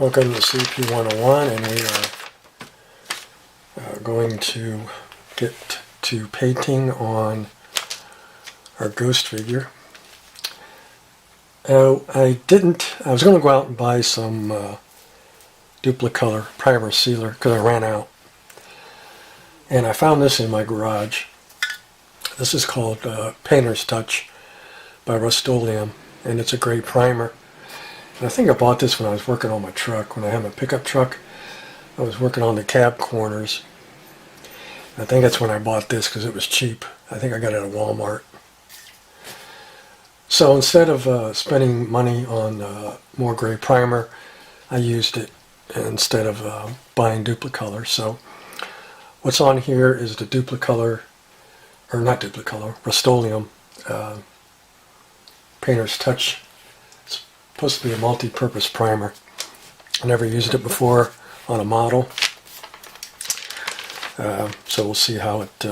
Welcome to CP101, and we are going to get to painting on our ghost figure. I was going to go out and buy some Duplicolor primer sealer because I ran out. And I found this in my garage. This is called Painter's Touch by Rust-Oleum, and it's a great primer. And I think I bought this when I was working on my truck. When I had my pickup truck, I was working on the cab corners. I think that's when I bought this because it was cheap. I think I got it at Walmart. So instead of spending money on more gray primer, I used it instead of buying Duplicolor. So what's on here is the Duplicolor, or not Duplicolor, Rust-Oleum Painter's Touch. It's supposed to be a multi-purpose primer. I never used it before on a model. So we'll see how it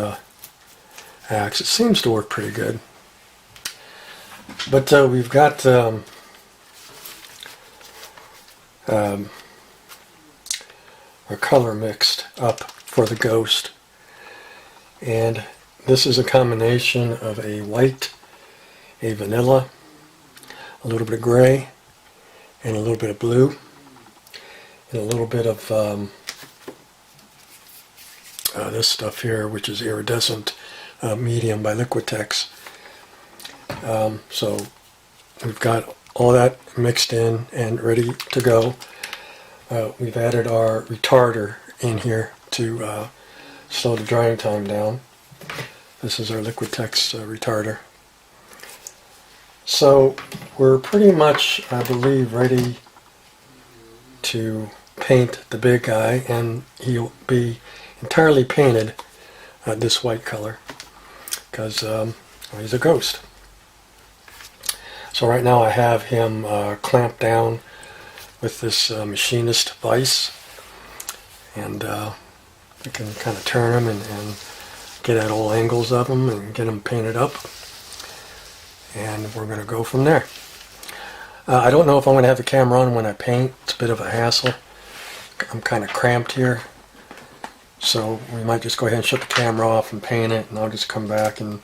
acts. It seems to work pretty good. But we've got our color mixed up for the ghost. And this is a combination of a white, a vanilla, a little bit of gray, and a little bit of blue, and a little bit of this stuff here, which is iridescent medium by Liquitex. So we've got all that mixed in and ready to go. We've added our retarder in here to slow the drying time down. This is our Liquitex retarder. So we're pretty much, I believe, ready to paint the big guy, and he'll be entirely painted this white color because he's a ghost. So right now I have him clamped down with this machinist vise, and we can kind of turn him and get at all angles of him and get him painted up, and we're going to go from there. I don't know if I'm going to have the camera on when I paint. It's a bit of a hassle. I'm kind of cramped here, so we might just go ahead and shut the camera off and paint it, and I'll just come back in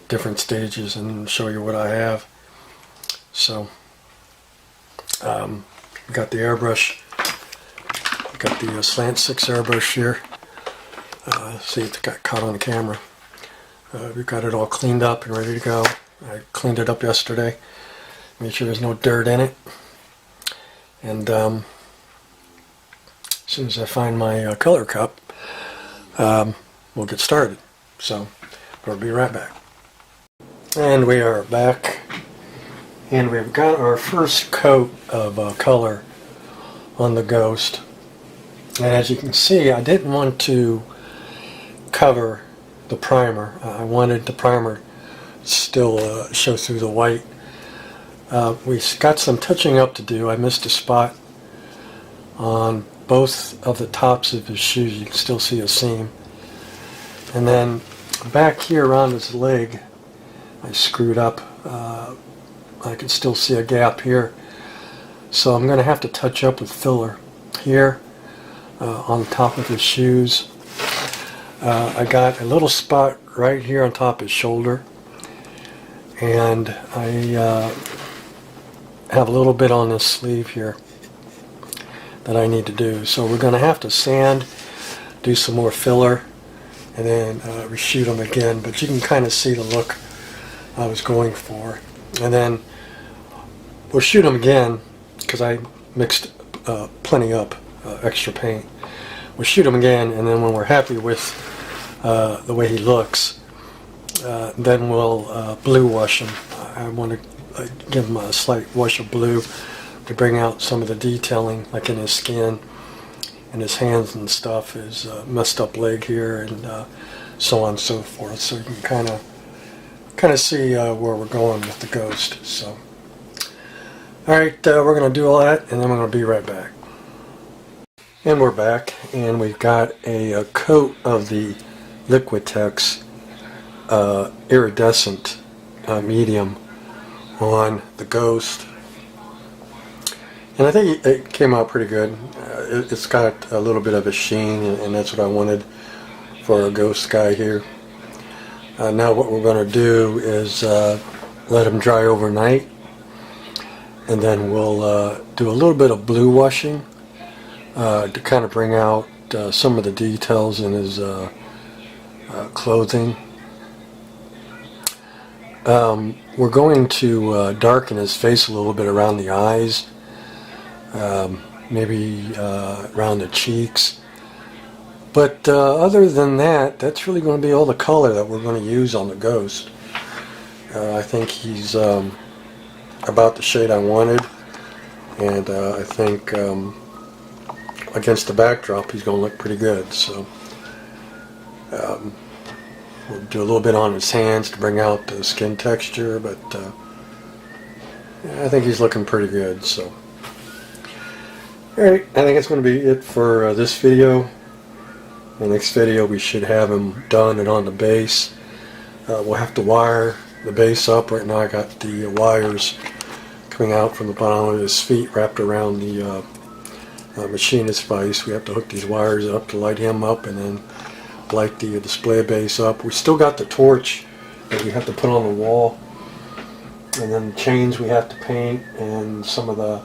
different stages and show you what I have. So we got the airbrush, we got the slant 6 airbrush here. See, it got caught on the camera. We've got it all cleaned up and ready to go. I cleaned it up yesterday, made sure there's no dirt in it, and as soon as I find my color cup, we'll get started. So we'll be right back. And we are back, and we've got our first coat of color on the ghost. And as you can see, I didn't want to cover the primer. I wanted the primer still show through the white. We got some touching up to do. I missed a spot on both of the tops of his shoes. You can still see a seam. And then back here around his leg, I screwed up. I can still see a gap here. So I'm going to have to touch up with filler here on top of his shoes. I got a little spot right here on top of his shoulder, and I have a little bit on this sleeve here that I need to do. So we're going to have to sand, do some more filler, and then reshoot them again. But you can kind of see the look I was going for. And then we'll shoot them again because I mixed plenty up extra paint. We'll shoot him again, and then when we're happy with the way he looks, then we'll blue wash him. I want to give him a slight wash of blue to bring out some of the detailing, like in his skin and his hands and stuff, his messed up leg here, and so on and so forth. So you can kind of see where we're going with the ghost. So, all right, we're going to do all that, and then we're going to be right back. And we're back, and we've got a coat of the Liquitex iridescent medium on the ghost. And I think it came out pretty good. It's got a little bit of a sheen, and that's what I wanted for a ghost guy here. Now what we're going to do is let him dry overnight, and then we'll do a little bit of blue washing to kind of bring out some of the details in his clothing. We're going to darken his face a little bit around the eyes, maybe around the cheeks. But other than that, that's really going to be all the color that we're going to use on the ghost. I think he's about the shade I wanted, and I think against the backdrop he's going to look pretty good. So we'll do a little bit on his hands to bring out the skin texture, but I think he's looking pretty good. So alright, I think that's going to be it for this video. The next video we should have him done and on the base. We'll have to wire the base up. Right now I got the wires coming out from the bottom of his feet wrapped around the machinist vise. We have to hook these wires up to light him up and then light the display base up. We still got the torch that we have to put on the wall, and then the chains we have to paint, and some of the,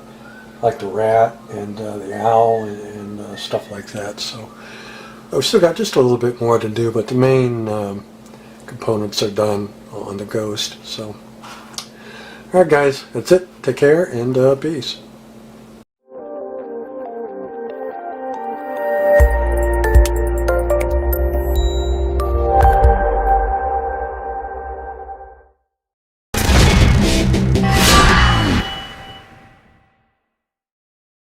like the rat and the owl and stuff like that. So we've still got just a little bit more to do, but the main components are done on the ghost. So alright guys, that's it. Take care and peace.